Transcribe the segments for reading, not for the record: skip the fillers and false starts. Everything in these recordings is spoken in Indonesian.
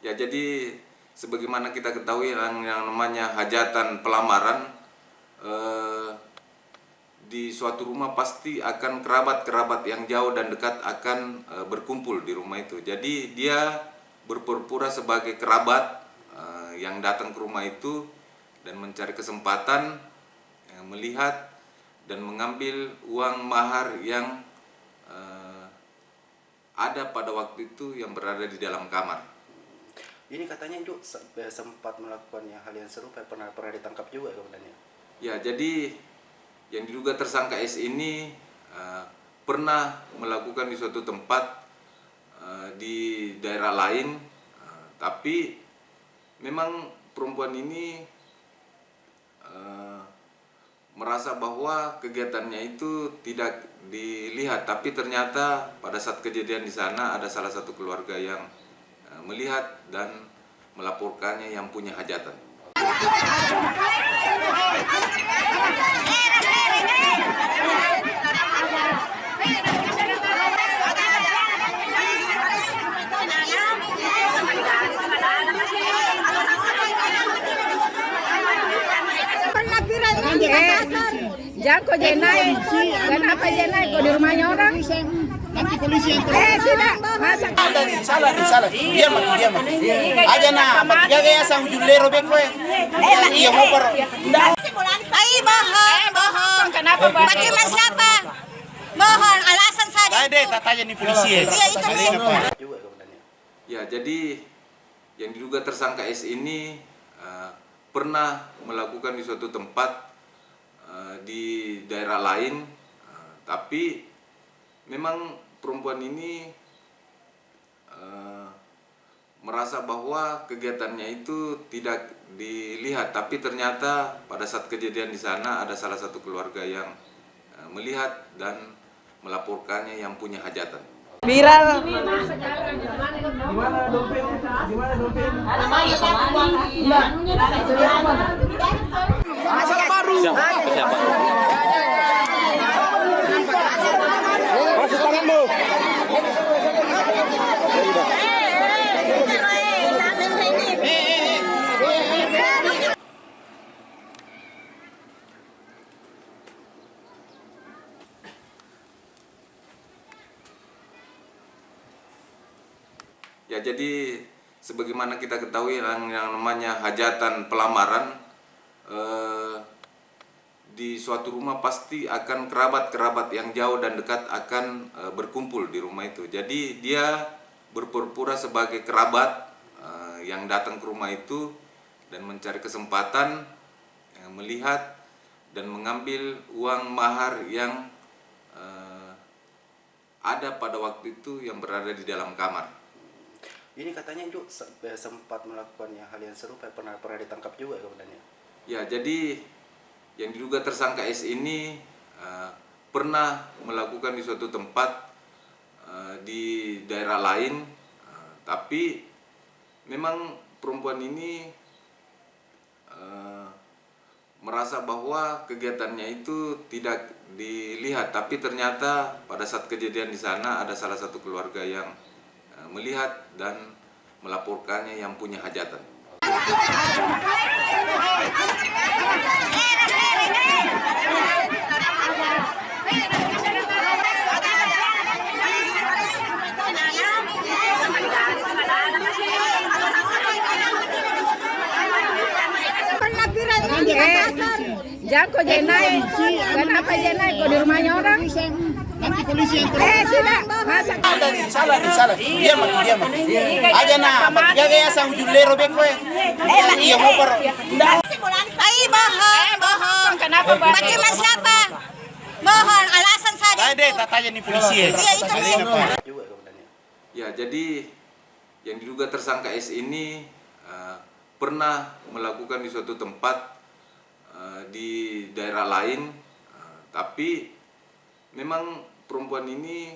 Ya, jadi sebagaimana kita ketahui yang namanya hajatan pelamaran, di suatu rumah pasti akan kerabat-kerabat yang jauh dan dekat akan berkumpul di rumah itu. Jadi dia berpura-pura sebagai kerabat yang datang ke rumah itu dan mencari kesempatan melihat dan mengambil uang mahar yang ada pada waktu itu yang berada di dalam kamar. Ini katanya Ju sempat melakukan hal yang serupa, pernah ditangkap juga kemudiannya. Ya, jadi yang diduga tersangka S ini pernah melakukan di suatu tempat di daerah lain, tapi memang perempuan ini merasa bahwa kegiatannya itu tidak dilihat, tapi ternyata pada saat kejadian di sana ada salah satu keluarga yang melihat dan melaporkannya yang punya hajatan. Jangan jenai, kenapa jenai kok di rumahnya orang? Nanti polisi yang Tidak, masa salah. Dia mah. Aja nah, jaga ya sang julero beko. Iya mau per. Ay, bohong. Kenapa Pak? Bagaimana siapa? Bohong, alasan saja. Ada tanya nih polisi. Iya, itu Juga kemudiannya. Ya, jadi yang diduga tersangka S ini pernah melakukan di suatu tempat di daerah lain, tapi memang perempuan ini merasa bahwa kegiatannya itu tidak dilihat, tapi ternyata pada saat kejadian di sana ada salah satu keluarga yang melihat dan melaporkannya yang punya hajatan. Viral. Ya, jadi sebagaimana kita ketahui yang namanya hajatan pelamaran, di suatu rumah pasti akan kerabat-kerabat yang jauh dan dekat akan berkumpul di rumah itu. Jadi dia berpura-pura sebagai kerabat yang datang ke rumah itu dan mencari kesempatan melihat dan mengambil uang mahar yang ada pada waktu itu yang berada di dalam kamar. Ini katanya Ju sempat melakukan hal yang serupa, pernah ditangkap juga kemudiannya. Ya, jadi yang diduga tersangka S ini pernah melakukan di suatu tempat di daerah lain, tapi memang perempuan ini merasa bahwa kegiatannya itu tidak dilihat, tapi ternyata pada saat kejadian di sana ada salah satu keluarga yang melihat dan melaporkannya yang punya hajatan. Jangan jenai, kenapa jenai kok di rumahnya orang? Nanti polisi yang Tidak, masa salah. Dia mah. Aja nah, jaga ya sang julero beko. Iya mau per. Ay, bohong. Kenapa Pak? Bagaimana siapa? Bohong, alasan saja. Ada tanya nih polisi. Iya, itu Juga kemudiannya. Ya, jadi yang diduga tersangka S ini pernah melakukan di suatu tempat di daerah lain, tapi memang perempuan ini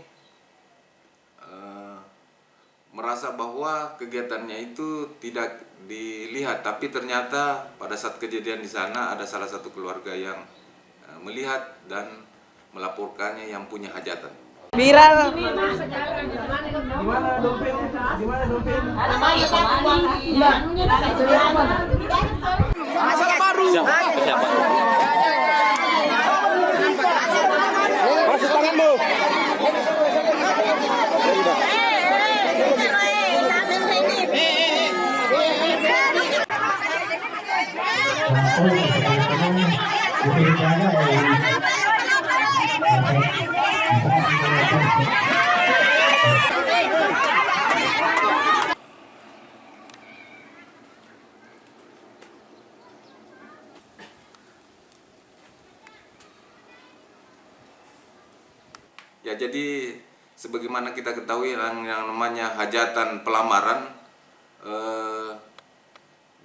merasa bahwa kegiatannya itu tidak dilihat, tapi ternyata pada saat kejadian di sana ada salah satu keluarga yang melihat dan melaporkannya yang punya hajatan. Viral. Ya, jadi sebagaimana kita ketahui yang namanya hajatan pelamaran,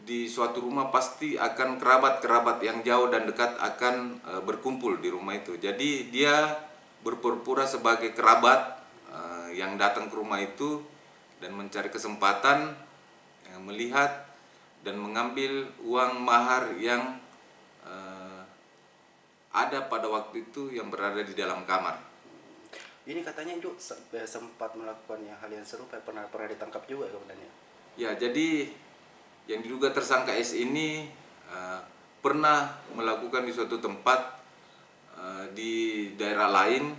di suatu rumah pasti akan kerabat-kerabat yang jauh dan dekat akan berkumpul di rumah itu. Jadi dia berpura-pura sebagai kerabat yang datang ke rumah itu dan mencari kesempatan melihat dan mengambil uang mahar yang ada pada waktu itu yang berada di dalam kamar. Ini katanya Ju sempat melakukan hal yang serupa, pernah ditangkap juga kemudiannya. Ya, jadi yang diduga tersangka S ini pernah melakukan di suatu tempat di daerah lain,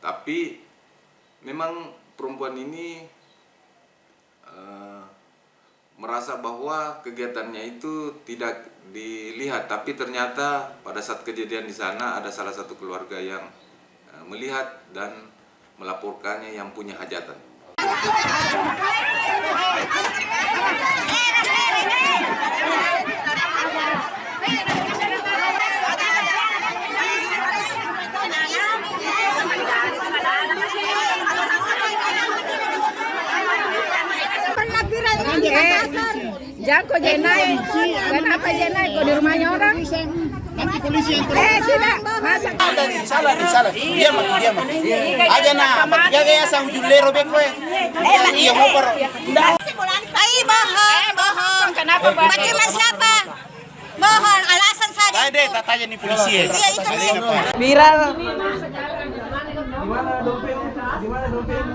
tapi memang perempuan ini merasa bahwa kegiatannya itu tidak dilihat, tapi ternyata pada saat kejadian di sana ada salah satu keluarga yang melihat dan melaporkannya yang punya hajatan. Jangan kok Jenai. Kenapa Jenai? Kok di rumahnya orang? Nanti polisi yang Tidak. Masa salah. Diam. Aja na, jaga ya sang julero beko ya. Iya mau per. Ay, bohong. kenapa Pak? Bagaimana siapa? Mohon alasan saja. Ada tanya nih polisi ya. Iya, itu nih. Viral. Di mana dompet?